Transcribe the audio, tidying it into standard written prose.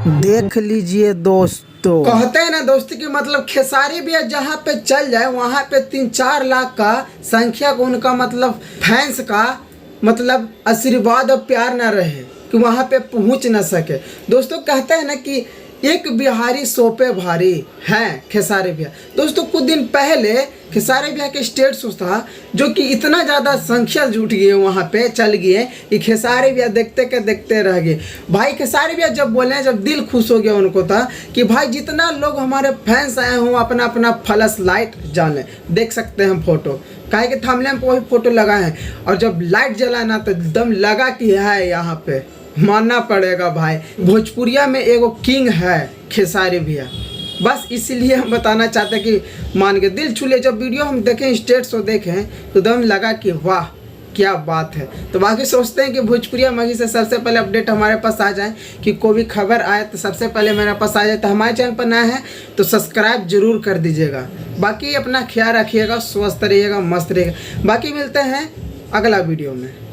देख लीजिए दोस्तों, कहते हैं ना दोस्ती की मतलब खेसारी भी जहाँ पे चल जाए वहाँ पे 3-4 लाख का संख्या को उनका मतलब फैंस का मतलब आशीर्वाद और प्यार ना रहे कि वहाँ पे पहुँच ना सके। दोस्तों कहते हैं ना कि एक बिहारी सौ पे भारी है खेसारी भैया। दोस्तों कुछ दिन पहले खेसारी भैया के स्टेट शो था जो कि इतना ज़्यादा संख्या जुट गई वहाँ पे चल गए कि खेसारी भैया देखते के देखते रह गए। भाई खेसारी भैया जब बोले, जब दिल खुश हो गया उनको था कि भाई जितना लोग हमारे फैंस आए हों अपना अपना फ्लैश लाइट जाने देख सकते हैं फोटो, काहे के थंबनेल पे वही फोटो लगाए हैं। और जब लाइट जला ना तो एकदम लगा कि है यहाँ पे मानना पड़ेगा भाई भोजपुरिया में एगो किंग है खेसारी भैया। बस इसीलिए हम बताना चाहते हैं कि मान के दिल छू ले। जब वीडियो हम देखें, स्टेट शो देखें तो एकदम लगा कि वाह क्या बात है। तो बाकी सोचते हैं कि भोजपुरिया मगी से सबसे पहले अपडेट हमारे पास आ जाए कि कोई भी खबर आए तो सबसे पहले मेरे पास आ जाए। तो हमारे चैनल पर नया है तो सब्सक्राइब जरूर कर दीजिएगा। बाकी अपना ख्याल रखिएगा, स्वस्थ रहिएगा, मस्त रहिएगा। बाकी मिलते हैं अगला वीडियो में।